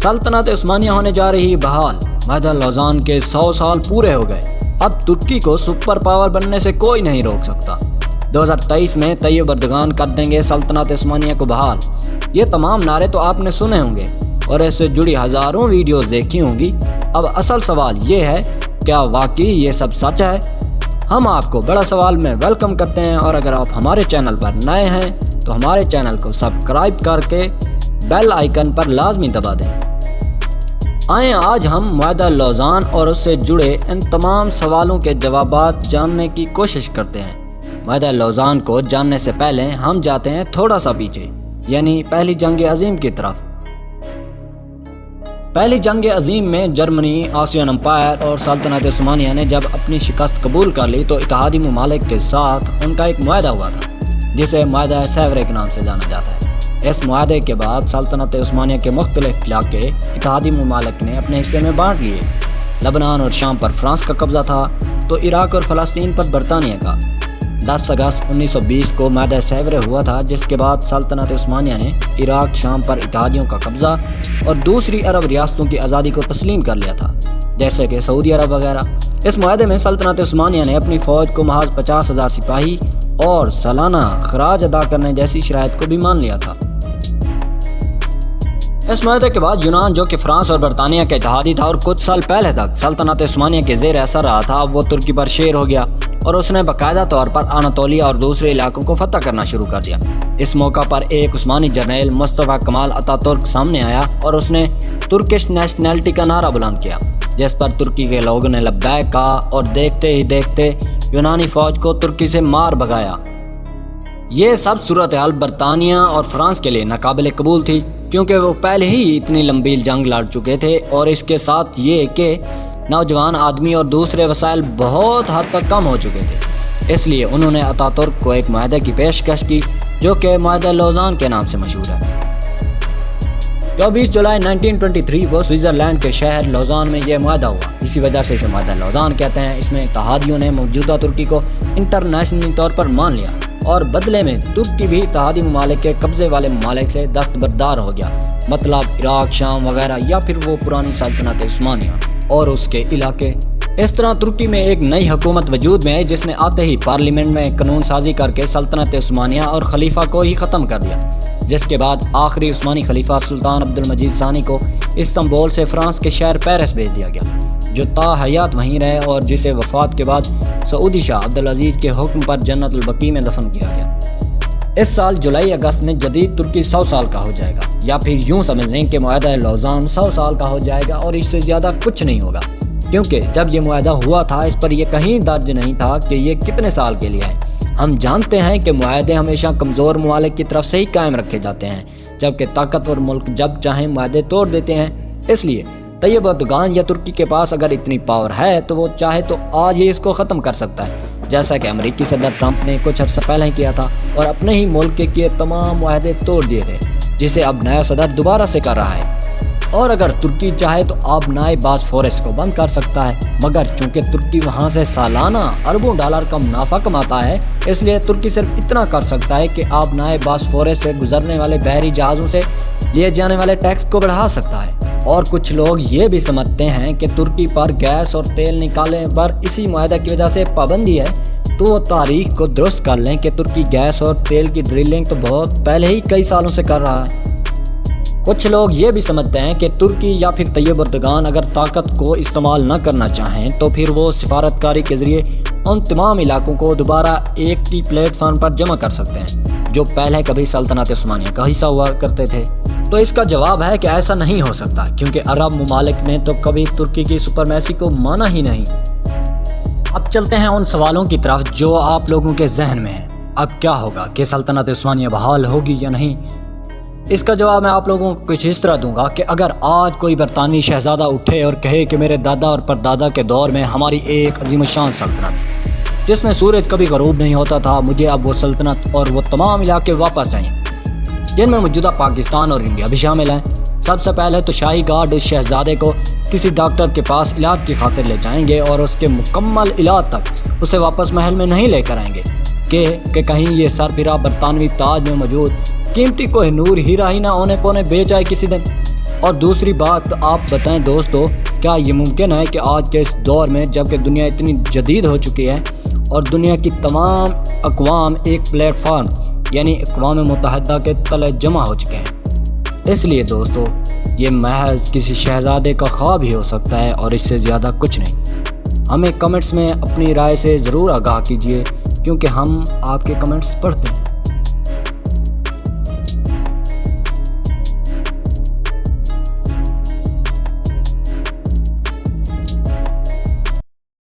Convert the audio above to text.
سلطنت عثمانیہ ہونے جا رہی بحال، معاہدہ لوزان کے 100 سال پورے ہو گئے، اب ترکی کو سپر پاور بننے سے کوئی نہیں روک سکتا۔ 2023 میں طیب اردگان کر دیں گے سلطنت عثمانیہ کو بحال۔ یہ تمام نعرے تو آپ نے سنے ہوں گے اور اس سے جڑی ہزاروں ویڈیوز دیکھی ہوں گی۔ اب اصل سوال یہ ہے، کیا واقعی یہ سب سچ ہے؟ ہم آپ کو بڑا سوال میں ویلکم کرتے ہیں، اور اگر آپ ہمارے چینل پر نئے ہیں تو ہمارے چینل کو سبسکرائب کر کے بیل آئیکن پر لازمی دبا دیں۔ آئیں آج ہم معاہدہ لوزان اور اس سے جڑے ان تمام سوالوں کے جوابات جاننے کی کوشش کرتے ہیں۔ معاہدہ لوزان کو جاننے سے پہلے ہم جاتے ہیں تھوڑا سا پیچھے، یعنی پہلی جنگ عظیم کی طرف۔ پہلی جنگ عظیم میں جرمنی، آسٹرین امپائر اور سلطنت عثمانیہ نے جب اپنی شکست قبول کر لی تو اتحادی ممالک کے ساتھ ان کا ایک معاہدہ ہوا تھا جسے معاہدہ سیورے کے نام سے جانا جاتا ہے۔ اس معاہدے کے بعد سلطنت عثمانیہ کے مختلف علاقے اتحادی ممالک نے اپنے حصے میں بانٹ لیے۔ لبنان اور شام پر فرانس کا قبضہ تھا تو عراق اور فلسطین پر برطانیہ کا۔ 10 اگست 1920 کو معاہدہ سیورے ہوا تھا، جس کے بعد سلطنت عثمانیہ نے عراق، شام پر اتحادیوں کا قبضہ اور دوسری عرب ریاستوں کی آزادی کو تسلیم کر لیا تھا، جیسے کہ سعودی عرب وغیرہ۔ اس معاہدے میں سلطنت عثمانیہ نے اپنی فوج کو محض 50,000 سپاہی اور سالانہ خراج ادا کرنے جیسی شرائط کو بھی مان لیا تھا۔ اس معاہدے کے بعد یونان، جو کہ فرانس اور برطانیہ کا اتحادی تھا اور کچھ سال پہلے تک سلطنت عثمانیہ کے زیر اثر رہا تھا، اب وہ ترکی پر شیر ہو گیا اور اس نے باقاعدہ طور پر اناطولیہ اور دوسرے علاقوں کو فتح کرنا شروع کر دیا۔ اس موقع پر ایک عثمانی جرنیل مصطفی کمال اتا ترک سامنے آیا اور اس نے ترکش نیشنلٹی کا نعرہ بلند کیا، جس پر ترکی کے لوگوں نے لبیک کہا اور دیکھتے ہی دیکھتے یونانی فوج کو ترکی سے مار بھگایا۔ یہ سب صورتحال برطانیہ اور فرانس کے لیے ناقابل قبول تھی، کیونکہ وہ پہلے ہی اتنی لمبی جنگ لڑ چکے تھے، اور اس کے ساتھ یہ کہ نوجوان آدمی اور دوسرے وسائل بہت حد تک کم ہو چکے تھے۔ اس لیے انہوں نے اتا ترک کو ایک معاہدے کی پیشکش کی جو کہ معاہدہ لوزان کے نام سے مشہور ہے۔ 24 جولائی 1923 کو سوئٹزرلینڈ کے شہر لوزان میں یہ معاہدہ ہوا، اسی وجہ سے اسے معاہدہ لوزان کہتے ہیں۔ اس میں اتحادیوں نے موجودہ ترکی کو انٹرنیشنل طور پر مان لیا اور بدلے میں ترکی بھی اتحادی ممالک کے قبضے والے ممالک سے دستبردار ہو گیا، مطلب عراق، شام وغیرہ، یا پھر وہ پرانی سلطنت عثمانیہ اور اس کے علاقے۔ اس طرح ترکی میں ایک نئی حکومت وجود میں آئی جس نے آتے ہی پارلیمنٹ میں قانون سازی کر کے سلطنت عثمانیہ اور خلیفہ کو ہی ختم کر دیا، جس کے بعد آخری عثمانی خلیفہ سلطان عبدالمجید ثانی کو استنبول سے فرانس کے شہر پیرس بھیج دیا گیا، جو تا حیات وہیں رہے اور جسے وفات کے بعد سعودی شاہ عبدالعزیز کے حکم پر جنت البقیع میں دفن کیا گیا۔ اس سال جولائی اگست میں جدید ترکی 100 سال کا ہو جائے گا، یا پھر یوں سمجھ لیں کہ معاہدہ لوزان 100 سال کا ہو جائے گا اور اس سے زیادہ کچھ نہیں ہوگا، کیونکہ جب یہ معاہدہ ہوا تھا اس پر یہ کہیں درج نہیں تھا کہ یہ کتنے سال کے لیے ہے۔ ہم جانتے ہیں کہ معاہدے ہمیشہ کمزور ممالک کی طرف سے ہی قائم رکھے جاتے ہیں، جبکہ طاقتور ملک جب چاہیں معاہدے توڑ دیتے ہیں۔ اس لیے طیب اردگان یا ترکی کے پاس اگر اتنی پاور ہے تو وہ چاہے تو آج ہی اس کو ختم کر سکتا ہے، جیسا کہ امریکی صدر ٹرمپ نے کچھ عرصہ پہلے کیا تھا اور اپنے ہی ملک کے کیے تمام معاہدے توڑ دیے تھے، جسے اب نیا صدر دوبارہ سے کر رہا ہے۔ اور اگر ترکی چاہے تو اب نئے باسفورس کو بند کر سکتا ہے، مگر چونکہ ترکی وہاں سے سالانہ اربوں ڈالر کا منافع کماتا ہے، اس لیے ترکی صرف اتنا کر سکتا ہے کہ اب نئے باسفورس سے گزرنے والے بحری جہازوں سے لیے جانے والے ٹیکس کو بڑھا سکتا ہے۔ اور کچھ لوگ یہ بھی سمجھتے ہیں کہ ترکی پر گیس اور تیل نکالنے پر اسی معاہدہ کی وجہ سے پابندی ہے، تو وہ تاریخ کو درست کر لیں کہ ترکی گیس اور تیل کی ڈرلنگ تو بہت پہلے ہی کئی سالوں سے کر رہا ہے۔ کچھ لوگ یہ بھی سمجھتے ہیں کہ ترکی یا پھر طیب اردگان اگر طاقت کو استعمال نہ کرنا چاہیں تو پھر وہ سفارتکاری کے ذریعے ان تمام علاقوں کو دوبارہ ایک ہی پلیٹ فارم پر جمع کر سکتے ہیں جو پہلے کبھی سلطنت عثمانیہ کا حصہ ہوا کرتے تھے۔ تو اس کا جواب ہے کہ ایسا نہیں ہو سکتا، کیونکہ عرب ممالک نے تو کبھی ترکی کی سپرمیسی کو مانا ہی نہیں۔ اب چلتے ہیں ان سوالوں کی طرف جو آپ لوگوں کے ذہن میں ہیں۔ اب کیا ہوگا کہ سلطنت عثمانیہ بحال ہوگی یا نہیں؟ اس کا جواب میں آپ لوگوں کو کچھ اس طرح دوں گا کہ اگر آج کوئی برطانوی شہزادہ اٹھے اور کہے کہ میرے دادا اور پردادا کے دور میں ہماری ایک عظیم الشان سلطنت جس میں سورج کبھی غروب نہیں ہوتا تھا، مجھے اب وہ سلطنت اور وہ تمام علاقے واپس چاہئیں، جن میں موجودہ پاکستان اور انڈیا بھی شامل ہیں۔ سب سے پہلے تو شاہی گارڈ اس شہزادے کو کسی ڈاکٹر کے پاس علاج کی خاطر لے جائیں گے اور اس کے مکمل علاج تک اسے واپس محل میں نہیں لے کر آئیں گے کہ کہیں یہ سر پھرا برطانوی تاج میں موجود قیمتی کوہ نور ہیرا ہی نہ اونے پونے بیچ آئے کسی دن۔ اور دوسری بات آپ بتائیں دوستو، کیا یہ ممکن ہے کہ آج کے اس دور میں جب کہ دنیا اتنی جدید ہو چکی ہے اور دنیا کی تمام اقوام ایک پلیٹ فارم یعنی اقوام متحدہ کے تلے جمع ہو چکے ہیں؟ اس لیے دوستو یہ محض کسی شہزادے کا خواب ہی ہو سکتا ہے اور اس سے زیادہ کچھ نہیں۔ ہمیں کمنٹس میں اپنی رائے سے ضرور آگاہ کیجیے کیونکہ ہم آپ کے کمنٹس پڑھتے ہیں۔